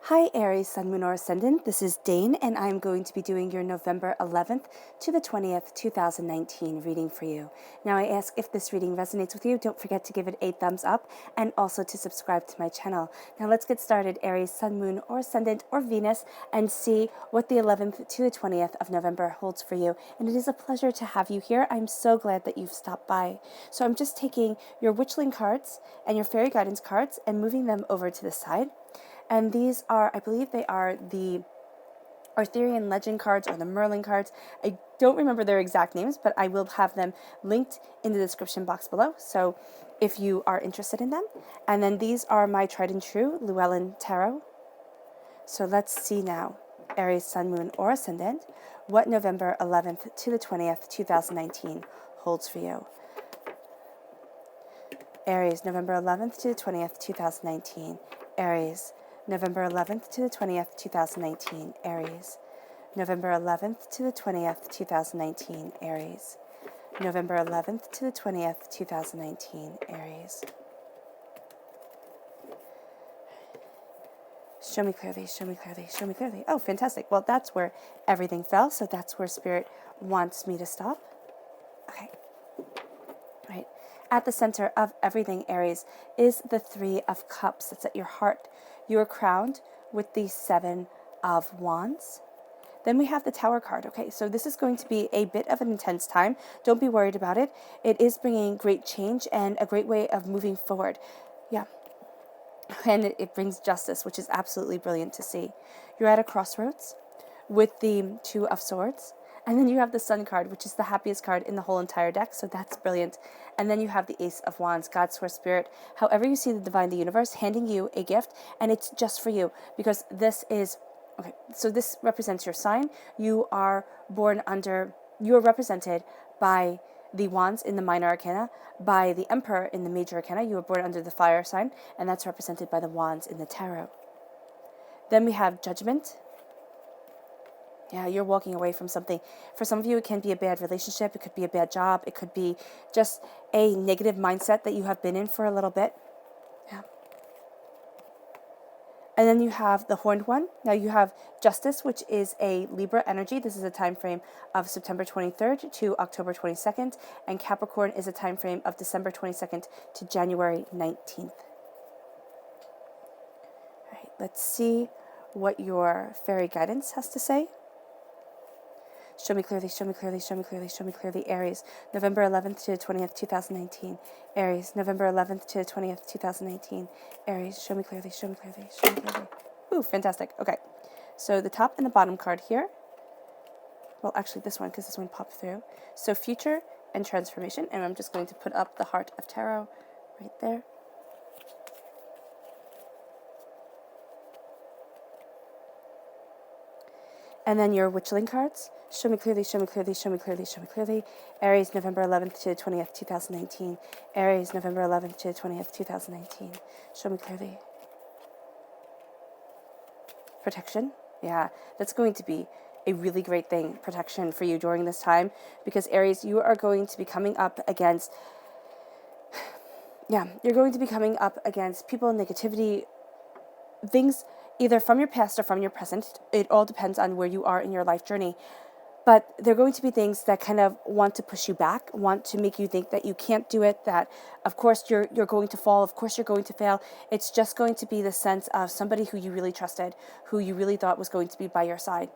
Hi Aries, Sun, Moon, or Ascendant. This is Dane, and I'm going to be doing your November 11th to the 20th, 2019 reading for you. Now, I ask if this reading resonates with you, don't forget to give it a thumbs up and also to subscribe to my channel. Now, let's get started, Aries, Sun, Moon, or Ascendant, or Venus, and see what the 11th to the 20th of November holds for you. And it is a pleasure to have you here. I'm so glad that you've stopped by. So I'm just taking your Witchling cards and your Fairy Guidance cards and moving them over to the side. And these are, I believe they are the Arthurian legend cards or the Merlin cards. I don't remember their exact names, but I will have them linked in the description box below, so if you are interested in them. And then these are my tried and true Llewellyn Tarot. So let's see now, Aries, Sun, Moon, or Ascendant, what November 11th to the 20th, 2019 holds for you. Aries, November 11th to the 20th, 2019. Aries, November 11th to the 20th, 2019, Aries. November 11th to the 20th, 2019, Aries. November 11th to the 20th, 2019, Aries. Show me clearly, show me clearly, show me clearly. Oh, fantastic. Well, that's where everything fell, so that's where Spirit wants me to stop. Okay. Right. At the center of everything, Aries, is the Three of Cups. That's at your heart. You are crowned with the Seven of Wands. Then we have the Tower card. Okay, so this is going to be a bit of an intense time. Don't be worried about it. It is bringing great change and a great way of moving forward. Yeah. And it brings justice, which is absolutely brilliant to see. You're at a crossroads with the Two of Swords. And then you have the Sun card, which is the happiest card in the whole entire deck, so that's brilliant. And then you have the Ace of Wands, God, Source, Spirit, however you see the divine, the universe, handing you a gift, and it's just for you, because this is, okay, so this represents your sign. You are represented by the Wands in the Minor Arcana, by the Emperor in the Major Arcana. You were born under the fire sign, and that's represented by the Wands in the Tarot. Then we have Judgment. Yeah, you're walking away from something. For some of you, it can be a bad relationship. It could be a bad job. It could be just a negative mindset that you have been in for a little bit. Yeah. And then you have the Horned One. Now you have Justice, which is a Libra energy. This is a time frame of September 23rd to October 22nd. And Capricorn is a time frame of December 22nd to January 19th. All right, let's see what your Fairy Guidance has to say. Show me clearly, show me clearly, show me clearly, show me clearly, Aries. November 11th to the 20th, 2019. Aries, November 11th to the 20th, 2019. Aries, show me clearly, show me clearly, show me clearly. Ooh, fantastic. Okay. So the top and the bottom card here. Well, actually this one, because this one popped through. So future and transformation. And I'm just going to put up the Heart of Tarot right there. And then your Witchling cards. Show me clearly, show me clearly, show me clearly, show me clearly. Aries, November 11th to the 20th, 2019. Aries, November 11th to the 20th, 2019. Show me clearly. Protection. Yeah, that's going to be a really great thing, protection for you during this time. Because Aries, you are going to be coming up against, you're going to be coming up against people, negativity, things either from your past or from your present. It all depends on where you are in your life journey. But they're going to be things that kind of want to push you back, want to make you think that you can't do it, that of course you're going to fall, of course you're going to fail. It's just going to be the sense of somebody who you really trusted, who you really thought was going to be by your side,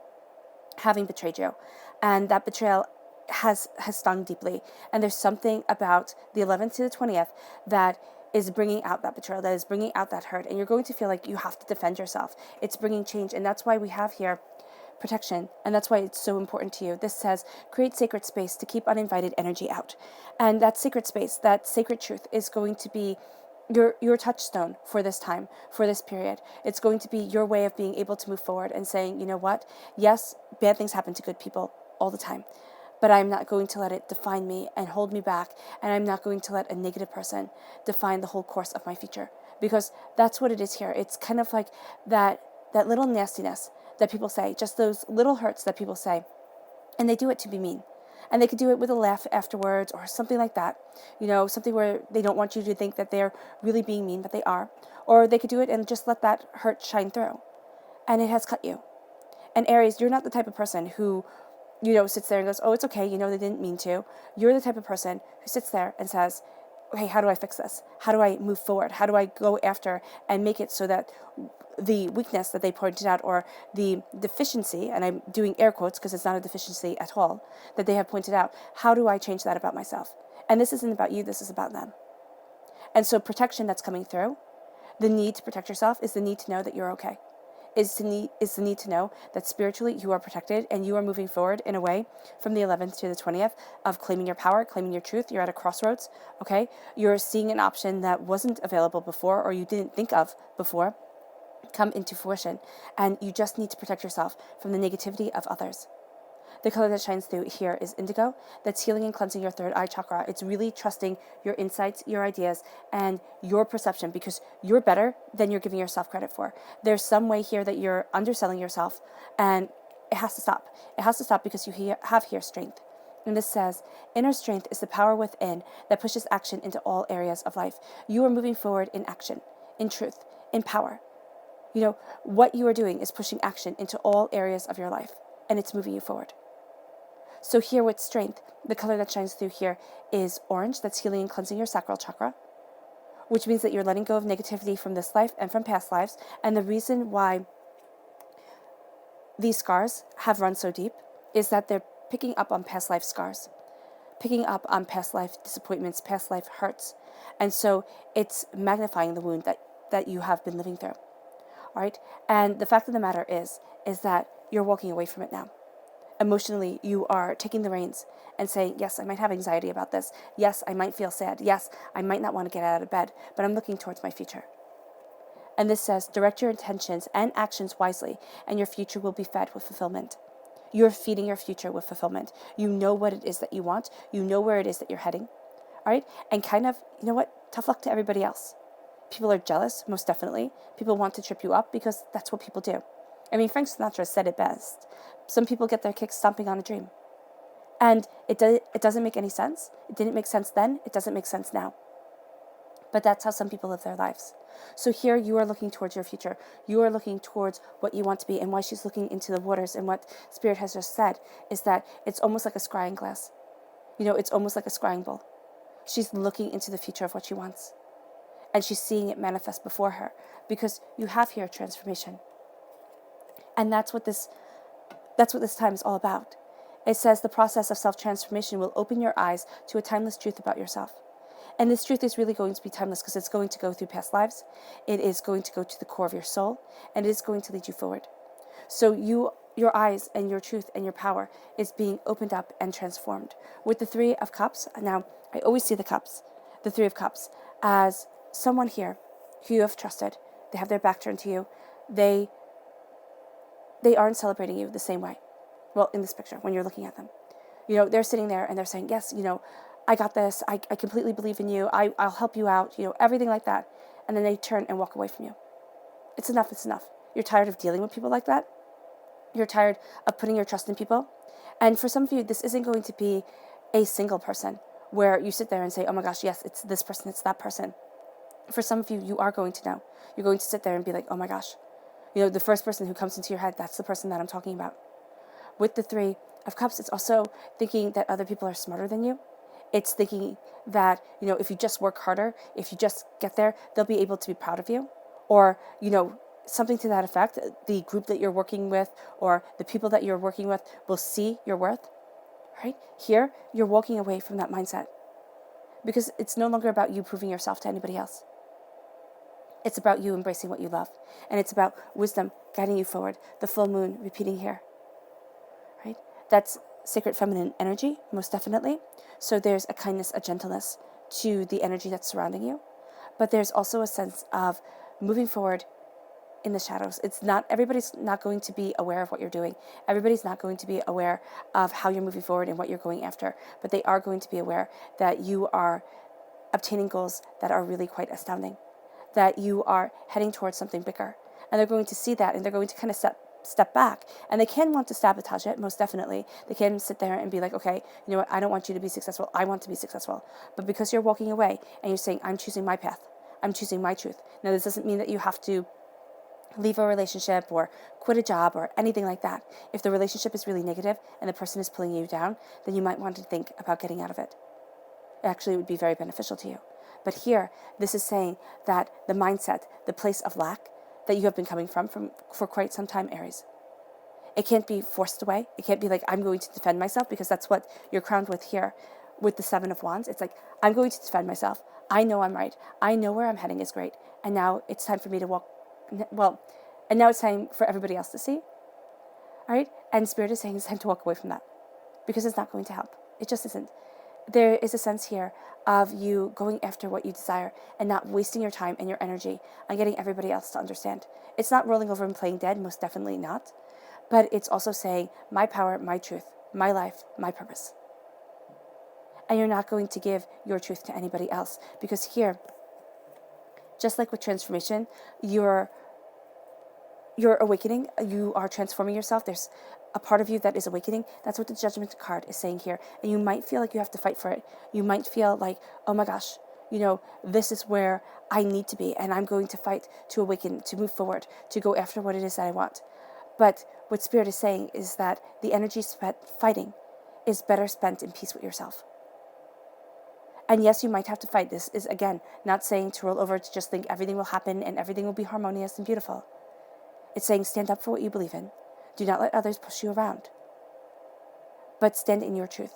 having betrayed you. And that betrayal has stung deeply. And there's something about the 11th to the 20th that is bringing out that betrayal, that is bringing out that hurt. And you're going to feel like you have to defend yourself. It's bringing change. And that's why we have here protection. And that's why it's so important to you. This says, create sacred space to keep uninvited energy out. And that sacred space, that sacred truth is going to be your touchstone for this time, for this period. It's going to be your way of being able to move forward and saying, you know what? Yes, bad things happen to good people all the time. But I'm not going to let it define me and hold me back. And I'm not going to let a negative person define the whole course of my future. Because that's what it is here. It's kind of like that little nastiness that people say, just those little hurts that people say. And they do it to be mean. And they could do it with a laugh afterwards or something like that. You know, something where they don't want you to think that they're really being mean, but they are. Or they could do it and just let that hurt shine through. and it has cut you. And Aries, you're not the type of person who, sits there and goes, oh, it's okay, they didn't mean to. You're the type of person who sits there and says, okay, how do I fix this? How do I move forward? How do I go after and make it so that the weakness that they pointed out, or the deficiency, and I'm doing air quotes because it's not a deficiency at all, that they have pointed out, how do I change that about myself? And this isn't about you, this is about them. And so protection that's coming through, the need to protect yourself is the need to know that you're okay. Is the need to know that spiritually you are protected and you are moving forward in a way from the 11th to the 20th of claiming your power, claiming your truth. You're at a crossroads, okay? You're seeing an option that wasn't available before or you didn't think of before come into fruition, and you just need to protect yourself from the negativity of others. The color that shines through here is indigo. That's healing and cleansing your third eye chakra. It's really trusting your insights, your ideas, and your perception, because you're better than you're giving yourself credit for. There's some way here that you're underselling yourself, and it has to stop. It has to stop because you have here strength. And this says, inner strength is the power within that pushes action into all areas of life. You are moving forward in action, in truth, in power. What you are doing is pushing action into all areas of your life, and it's moving you forward. So here with strength, the color that shines through here is orange. That's healing and cleansing your sacral chakra, which means that you're letting go of negativity from this life and from past lives. And the reason why these scars have run so deep is that they're picking up on past life scars, picking up on past life disappointments, past life hurts. And so it's magnifying the wound that you have been living through. All right? And the fact of the matter is that you're walking away from it now. Emotionally, you are taking the reins and saying, yes, I might have anxiety about this. Yes, I might feel sad. Yes, I might not want to get out of bed, but I'm looking towards my future. And this says, direct your intentions and actions wisely, and your future will be fed with fulfillment. You're feeding your future with fulfillment. You know what it is that you want. You know where it is that you're heading. All right? And kind of, tough luck to everybody else. People are jealous, most definitely. People want to trip you up because that's what people do. I mean, Frank Sinatra said it best. Some people get their kicks stomping on a dream. And it doesn't make any sense. It didn't make sense then. It doesn't make sense now. But that's how some people live their lives. So here you are looking towards your future. You are looking towards what you want to be. And why she's looking into the waters and what Spirit has just said is that it's almost like a scrying glass. It's almost like a scrying bowl. She's looking into the future of what she wants. And she's seeing it manifest before her because you have here transformation. And that's what this time is all about. It says the process of self-transformation will open your eyes to a timeless truth about yourself. And this truth is really going to be timeless because it's going to go through past lives. It is going to go to the core of your soul, and it is going to lead you forward. So your eyes and your truth and your power is being opened up and transformed. With the Three of Cups, now I always see the Three of Cups, as someone here who you have trusted. They have their back turned to you. They aren't celebrating you the same way. Well, in this picture, when you're looking at them. They're sitting there and they're saying, yes, I got this. I completely believe in you. I'll help you out, everything like that. And then they turn and walk away from you. It's enough. You're tired of dealing with people like that. You're tired of putting your trust in people. And for some of you, this isn't going to be a single person where you sit there and say, oh my gosh, yes, it's this person, it's that person. For some of you, you are going to know. You're going to sit there and be like, oh my gosh. The first person who comes into your head, that's the person that I'm talking about. With the Three of Cups, it's also thinking that other people are smarter than you. It's thinking that, if you just work harder, if you just get there, they'll be able to be proud of you. Or, something to that effect. The group that you're working with or the people that you're working with will see your worth. Right? Here, you're walking away from that mindset. Because it's no longer about you proving yourself to anybody else. It's about you embracing what you love. And it's about wisdom guiding you forward. The full moon repeating here. Right? That's sacred feminine energy, most definitely. So there's a kindness, a gentleness to the energy that's surrounding you. But there's also a sense of moving forward in the shadows. Everybody's not going to be aware of what you're doing. Everybody's not going to be aware of how you're moving forward and what you're going after. But they are going to be aware that you are obtaining goals that are really quite astounding. That you are heading towards something bigger. And they're going to see that and they're going to kind of step back. And they can want to sabotage it, most definitely. They can sit there and be like, okay, you know what, I don't want you to be successful. I want to be successful. But because you're walking away and you're saying, I'm choosing my path. I'm choosing my truth. Now, this doesn't mean that you have to leave a relationship or quit a job or anything like that, if the relationship is really negative and the person is pulling you down, then you might want to think about getting out of it. It actually would be very beneficial to you. But here, this is saying that the mindset, the place of lack that you have been coming from for quite some time, Aries, it can't be forced away. It can't be like, I'm going to defend myself, because that's what you're crowned with here with the Seven of Wands. It's like, I'm going to defend myself. I know I'm right. I know where I'm heading is great. And now it's time for me to walk, and now it's time for everybody else to see. All right? And Spirit is saying it's time to walk away from that, because it's not going to help. It just isn't. There is a sense here of you going after what you desire and not wasting your time and your energy on getting everybody else to understand. It's not rolling over and playing dead, most definitely not. But it's also saying, my power, my truth, my life, my purpose. And you're not going to give your truth to anybody else, because here, just like with transformation, you're awakening, you are transforming yourself. There's a part of you that is awakening. That's what the Judgment card is saying here. And you might feel like you have to fight for it. You might feel like, oh my gosh, this is where I need to be, and I'm going to fight to awaken, to move forward, to go after what it is that I want. But what Spirit is saying is that the energy spent fighting is better spent in peace with yourself. And yes, you might have to fight. This is, again, not saying to roll over to just think everything will happen and everything will be harmonious and beautiful. It's saying stand up for what you believe in. Do not let others push you around. But stand in your truth.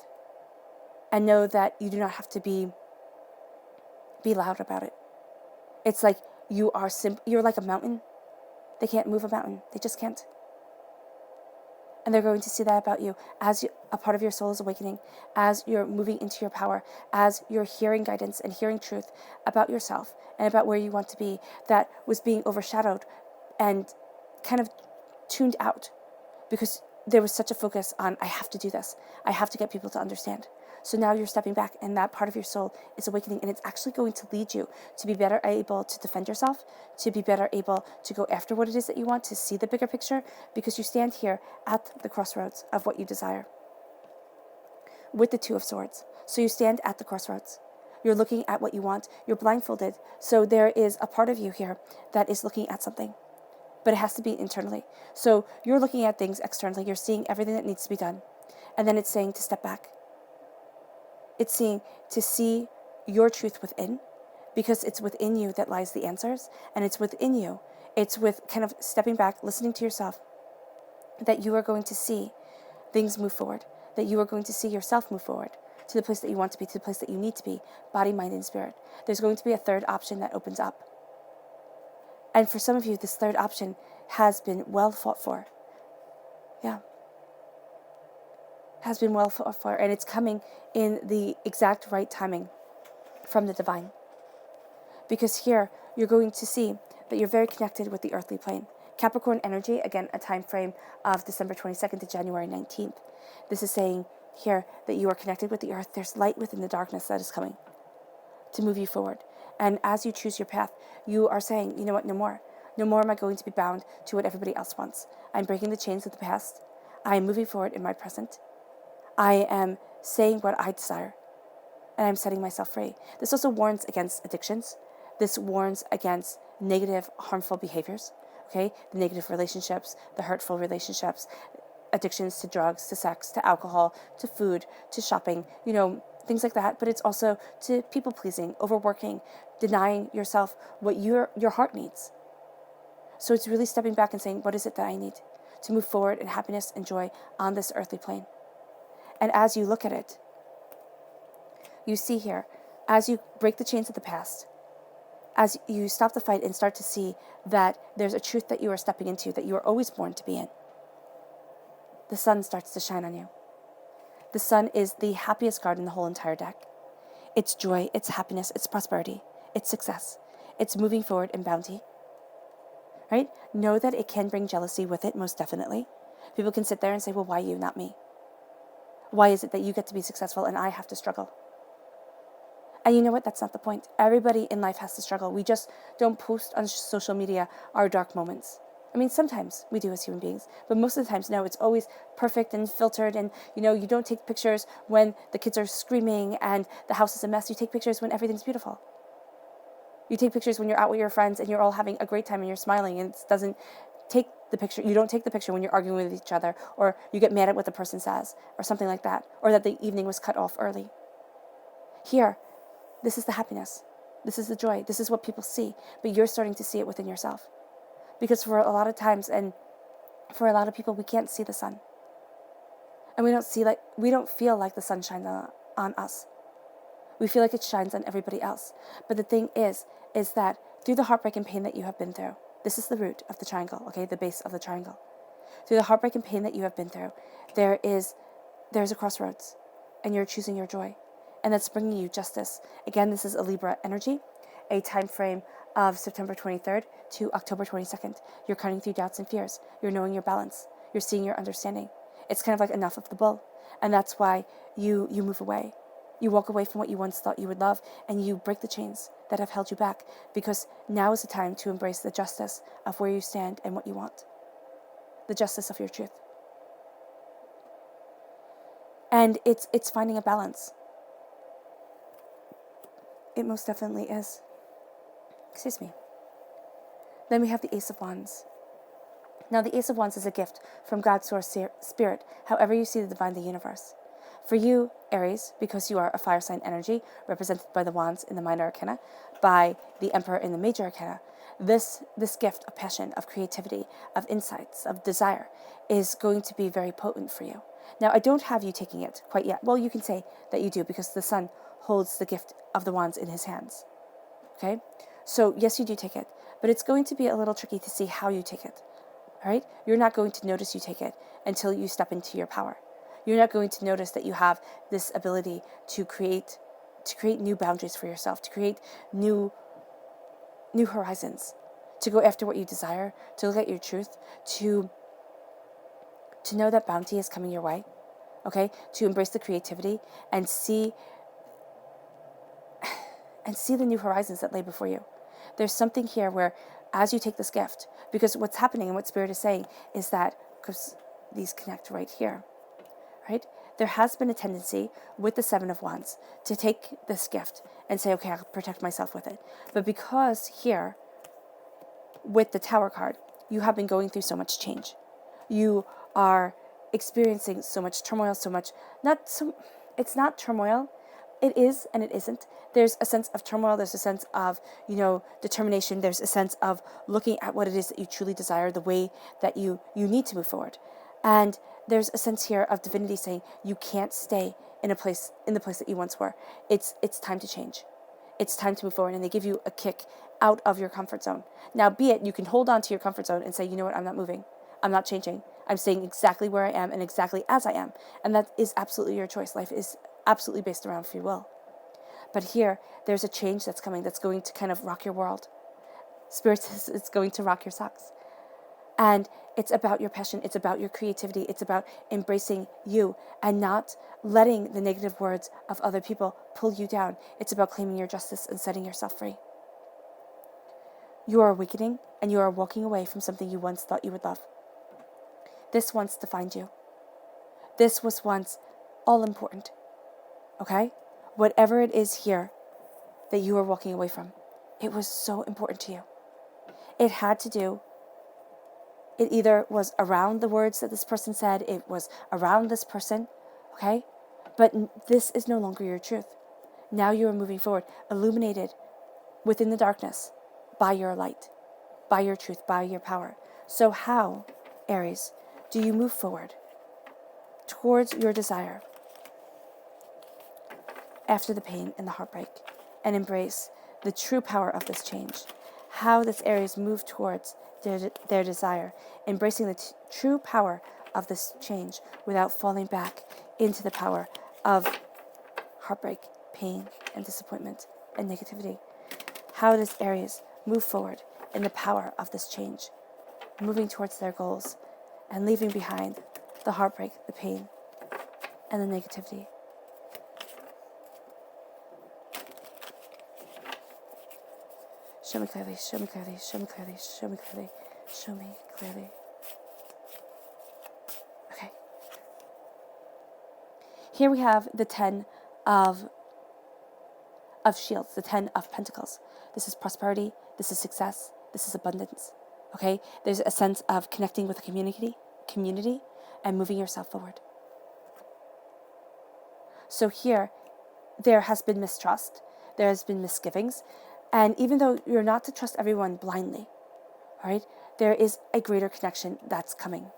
And know that you do not have to be loud about it. It's like you're like a mountain. They can't move a mountain. They just can't. And they're going to see that about you as a part of your soul is awakening, as you're moving into your power, as you're hearing guidance and hearing truth about yourself and about where you want to be, that was being overshadowed and kind of tuned out because there was such a focus on, I have to do this. I have to get people to understand. So now you're stepping back, and that part of your soul is awakening, and it's actually going to lead you to be better able to defend yourself, to be better able to go after what it is that you want, to see the bigger picture, because you stand here at the crossroads of what you desire with the Two of Swords. So you stand at the crossroads. You're looking at what you want. You're blindfolded. So there is a part of you here that is looking at something, but it has to be internally. So you're looking at things externally. You're seeing everything that needs to be done. And then it's saying to step back. It's saying to see your truth within, because it's within you that lies the answers, and it's within you. It's with kind of stepping back, listening to yourself, that you are going to see things move forward, that you are going to see yourself move forward to the place that you want to be, to the place that you need to be, body, mind, and spirit. There's going to be a third option that opens up. And for some of you, this third option has been well fought for. Yeah. Has been well fought for, and it's coming in the exact right timing from the divine. Because here, you're going to see that you're very connected with the earthly plane. Capricorn energy, again, a time frame of December 22nd to January 19th. This is saying here that you are connected with the earth. There's light within the darkness that is coming to move you forward. And as you choose your path, you are saying, you know what, no more. No more am I going to be bound to what everybody else wants. I'm breaking the chains of the past. I am moving forward in my present. I am saying what I desire, and I'm setting myself free. This also warns against addictions. This warns against negative, harmful behaviors, okay? The negative relationships, the hurtful relationships, addictions to drugs, to sex, to alcohol, to food, to shopping, things like that. But it's also to people-pleasing, overworking, denying yourself what your heart needs. So it's really stepping back and saying, what is it that I need to move forward in happiness and joy on this earthly plane? And as you look at it, you see here, as you break the chains of the past, as you stop the fight and start to see that there's a truth that you are stepping into, that you are always born to be in, the sun starts to shine on you. The sun is the happiest card in the whole entire deck. It's joy, it's happiness, it's prosperity, it's success, it's moving forward in bounty. Right? Know that it can bring jealousy with it, most definitely. People can sit there and say, well, why you, not me? Why is it that you get to be successful and I have to struggle? And you know what? That's not the point. Everybody in life has to struggle. We just don't post on social media our dark moments. I mean, sometimes we do as human beings, but most of the times, no, it's always perfect and filtered. And, you don't take pictures when the kids are screaming and the house is a mess. You take pictures when everything's beautiful. You take pictures when you're out with your friends and you're all having a great time and you're smiling, and it doesn't take the picture. You don't take the picture when you're arguing with each other, or you get mad at what the person says, or something like that, or that the evening was cut off early. Here, this is the happiness. This is the joy. This is what people see, but you're starting to see it within yourself. Because for a lot of times, and for a lot of people, we can't see the sun. And we don't feel like the sun shines on us. We feel like it shines on everybody else. But the thing is that through the heartbreak and pain that you have been through, this is the root of the triangle, okay, the base of the triangle. Through the heartbreak and pain that you have been through, there's a crossroads, and you're choosing your joy. And that's bringing you justice. Again, this is a Libra energy, a time frame of September 23rd to October 22nd. You're cutting through doubts and fears. You're knowing your balance. You're seeing your understanding. It's kind of like enough of the bull. And that's why you move away. You walk away from what you once thought you would love, and you break the chains that have held you back, because now is the time to embrace the justice of where you stand and what you want. The justice of your truth. And it's finding a balance. It most definitely is. Excuse me. Then we have the Ace of Wands. Now, the Ace of Wands is a gift from God's source spirit, however you see the divine, the universe. For you, Aries, because you are a fire sign energy, represented by the wands in the minor arcana, by the Emperor in the major arcana, this gift of passion, of creativity, of insights, of desire, is going to be very potent for you. Now, I don't have you taking it quite yet. Well, you can say that you do, because the sun holds the gift of the wands in his hands. Okay? So, yes, you do take it, but it's going to be a little tricky to see how you take it. All right? You're not going to notice you take it until you step into your power. You're not going to notice that you have this ability to create new boundaries for yourself, to create new horizons, to go after what you desire, to look at your truth, to know that bounty is coming your way, okay? To embrace the creativity and see the new horizons that lay before you. There's something here where, as you take this gift, because what's happening and what Spirit is saying is that, because these connect right here, right? There has been a tendency with the Seven of Wands to take this gift and say, okay, I'll protect myself with it. But because here, with the Tower card, you have been going through so much change. You are experiencing so much turmoil, it's not turmoil. It is and it isn't. There's a sense of turmoil. There's a sense of, determination. There's a sense of looking at what it is that you truly desire, the way that you need to move forward. And there's a sense here of divinity saying you can't stay in the place that you once were. It's time to change. It's time to move forward. And they give you a kick out of your comfort zone. Now, be it you can hold on to your comfort zone and say, you know what, I'm not moving. I'm not changing. I'm staying exactly where I am and exactly as I am. And that is absolutely your choice. Life is absolutely based around free will. But here, there's a change that's coming that's going to kind of rock your world. Spirit says it's going to rock your socks. And it's about your passion. It's about your creativity. It's about embracing you and not letting the negative words of other people pull you down. It's about claiming your justice and setting yourself free. You are awakening, and you are walking away from something you once thought you would love. This once defined you. This was once all important. Okay? Whatever it is here that you are walking away from, it was so important to you. It had to do, it either was around the words that this person said, it was around this person, okay? But this is no longer your truth. Now you are moving forward, illuminated within the darkness by your light, by your truth, by your power. So how, Aries, do you move forward towards your desire after the pain and the heartbreak and embrace the true power of this change? How does Aries move towards their desire, embracing the true power of this change without falling back into the power of heartbreak, pain, and disappointment and negativity? How does Aries move forward in the power of this change, moving towards their goals and leaving behind the heartbreak, the pain, and the negativity? Show me clearly, show me clearly, show me clearly, show me clearly, show me clearly. Okay. Here we have the 10 of Shields, the 10 of Pentacles. this is prosperity, this is success, this is abundance. Okay? There's a sense of connecting with a community and moving yourself forward. So here, there has been mistrust, there has been misgivings, and even though you're not to trust everyone blindly, all right, there is a greater connection that's coming.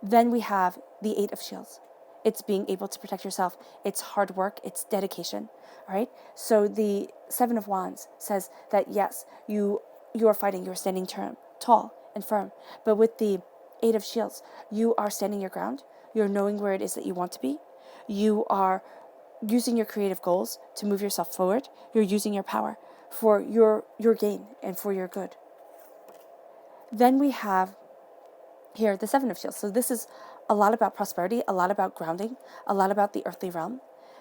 Then we have the Eight of Shields. It's being able to protect yourself. It's hard work. It's dedication. All right. So the Seven of Wands says that yes, you are fighting. You are standing tall and firm. But with the Eight of Shields, you are standing your ground. You're knowing where it is that you want to be. You are using your creative goals to move yourself forward. You're using your power for your gain and for your good. Then we have here the Seven of Shields. So this is a lot about prosperity, a lot about grounding, a lot about the earthly realm.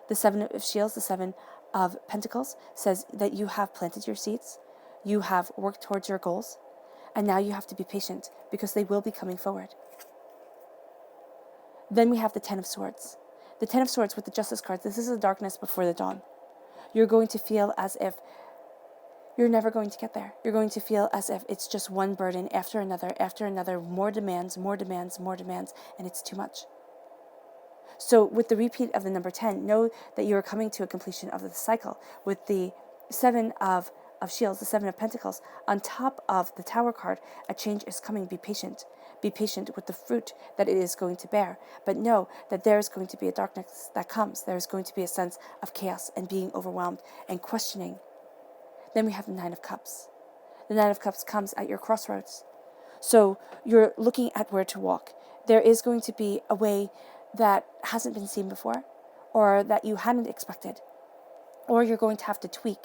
The Seven of Shields, the Seven of Pentacles, says that you have planted your seeds, you have worked towards your goals, and now you have to be patient because they will be coming forward. Then we have the Ten of Swords. The Ten of Swords with the Justice card, this is the darkness before the dawn. You're going to feel as if you're never going to get there. You're going to feel as if it's just one burden after another, more demands, and it's too much. So with the repeat of the number 10, know that you are coming to a completion of the cycle. With the Seven of Shields, the Seven of Pentacles, on top of the Tower card, a change is coming. Be patient. Be patient with the fruit that it is going to bear. But know that there is going to be a darkness that comes. There is going to be a sense of chaos and being overwhelmed and questioning. Then we have the Nine of Cups. The Nine of Cups comes at your crossroads. So you're looking at where to walk. There is going to be a way that hasn't been seen before, or that you hadn't expected. Or you're going to have to tweak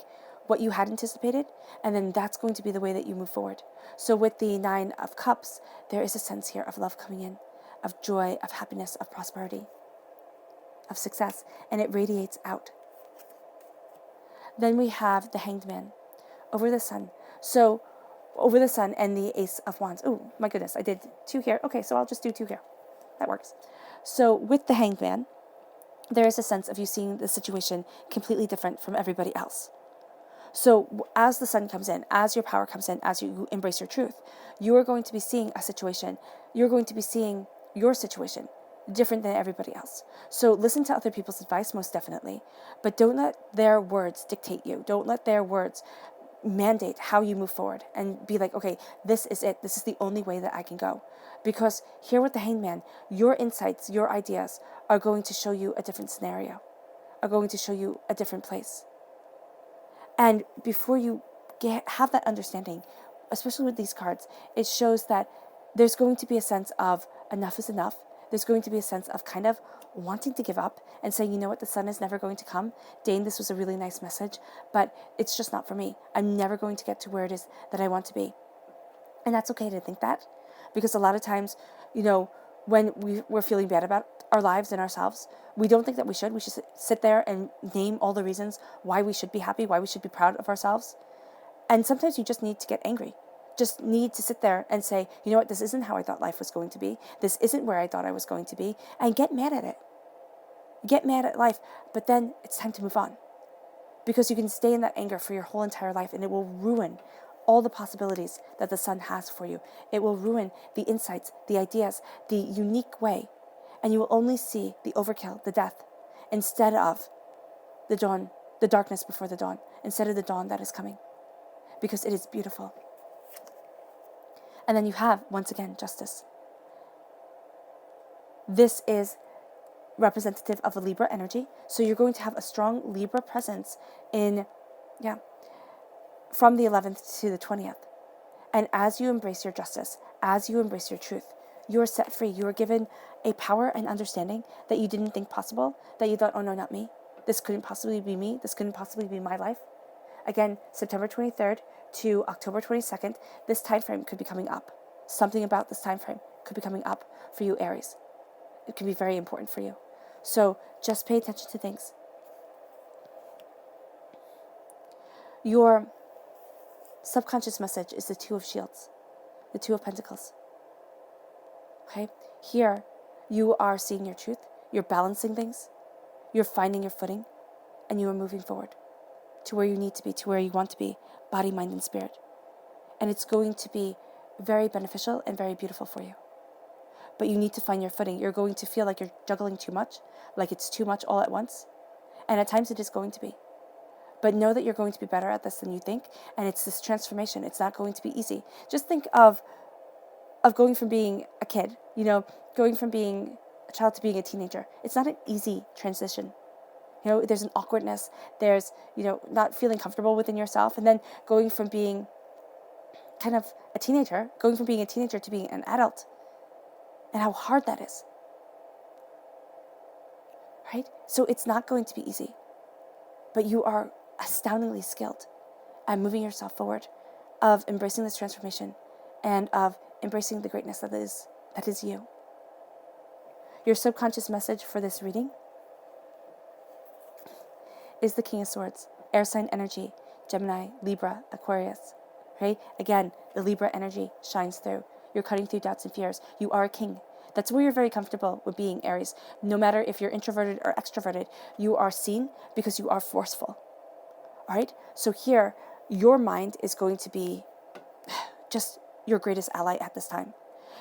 what you had anticipated, and then that's going to be the way that you move forward. So with the Nine of Cups, there is a sense here of love coming in, of joy, of happiness, of prosperity, of success, and it radiates out. Then we have the Hanged Man over the Sun. So over the Sun and the Ace of Wands. Oh, my goodness, I did 2 here. Okay, so I'll just do 2 here. That works. So with the Hanged Man, there is a sense of you seeing the situation completely different from everybody else. So as the sun comes in, as your power comes in, as you embrace your truth, you are going to be seeing a situation. You're going to be seeing your situation different than everybody else. So listen to other people's advice, most definitely, but don't let their words dictate you. Don't let their words mandate how you move forward and be like, okay, this is it. This is the only way that I can go. Because here with the Hanged Man, your insights, your ideas are going to show you a different scenario, are going to show you a different place. And before you have that understanding, especially with these cards, it shows that there's going to be a sense of enough is enough. There's going to be a sense of kind of wanting to give up and saying, you know what, the sun is never going to come. Dane, this was a really nice message, but it's just not for me. I'm never going to get to where it is that I want to be. And that's okay to think that, because a lot of times, when we're feeling bad about our lives and ourselves, we don't think that we should. We should sit there and name all the reasons why we should be happy, why we should be proud of ourselves. And sometimes you just need to get angry. Just need to sit there and say, you know what, this isn't how I thought life was going to be. This isn't where I thought I was going to be. And get mad at it. Get mad at life. But then it's time to move on. Because you can stay in that anger for your whole entire life, and it will ruin all the possibilities that the sun has for you. It will ruin the insights, the ideas, the unique way. And you will only see the overkill, the death, instead of the dawn, the darkness before the dawn, instead of the dawn that is coming. Because it is beautiful. And then you have, once again, justice. This is representative of a Libra energy. So you're going to have a strong Libra presence from the 11th to the 20th. And as you embrace your justice, as you embrace your truth, you are set free. You are given a power and understanding that you didn't think possible, that you thought, oh no, not me. This couldn't possibly be me. This couldn't possibly be my life. Again, September 23rd to October 22nd, this time frame could be coming up. Something about this time frame could be coming up for you, Aries. It can be very important for you. So just pay attention to things. Your subconscious message is the Two of Shields, the Two of Pentacles. Okay? Here, you are seeing your truth. You're balancing things. You're finding your footing. And you are moving forward. to where you need to be, to where you want to be, body, mind, and spirit. And it's going to be very beneficial and very beautiful for you. But you need to find your footing. You're going to feel like you're juggling too much, like it's too much all at once. And at times it is going to be. But know that you're going to be better at this than you think. And it's this transformation. It's not going to be easy. Just think of going from being a kid, going from being a child to being a teenager. It's not an easy transition. There's an awkwardness. There's, not feeling comfortable within yourself. And then going from being kind of a teenager, going from being a teenager to being an adult. And how hard that is. Right? So it's not going to be easy. But you are astoundingly skilled at moving yourself forward, of embracing this transformation, and of embracing the greatness that is you. Your subconscious message for this reading is the King of Swords, air sign energy, Gemini, Libra, Aquarius. Right? Again, the Libra energy shines through. You're cutting through doubts and fears. You are a king. That's where you're very comfortable with being, Aries. No matter if you're introverted or extroverted, you are seen because you are forceful. All right? So here, your mind is going to be just your greatest ally at this time.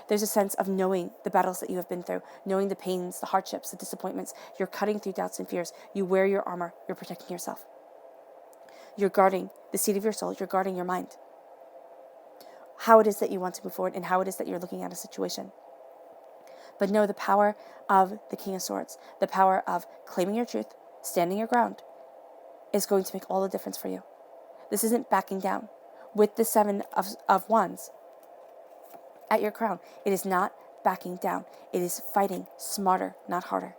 There's a sense of knowing the battles that you have been through, knowing the pains, the hardships, the disappointments. You're cutting through doubts and fears. You wear your armor. You're protecting yourself. You're guarding the seat of your soul. You're guarding your mind. How it is that you want to move forward and how it is that you're looking at a situation. But know the power of the King of Swords, the power of claiming your truth, standing your ground, is going to make all the difference for you. This isn't backing down. With the Seven of Wands at your crown, it is not backing down. It is fighting smarter, not harder.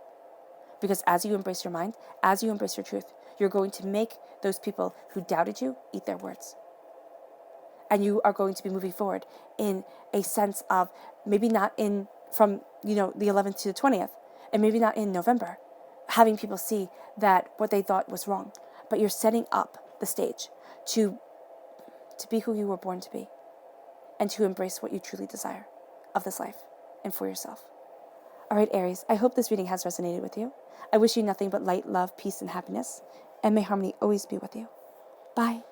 Because as you embrace your mind, as you embrace your truth, you're going to make those people who doubted you eat their words. And you are going to be moving forward in a sense of maybe not from the 11th to the 20th, and maybe not in November, having people see that what they thought was wrong. But you're setting up the stage to be who you were born to be, and to embrace what you truly desire of this life and for yourself. All right, Aries, I hope this reading has resonated with you. I wish you nothing but light, love, peace, and happiness, and may harmony always be with you. Bye.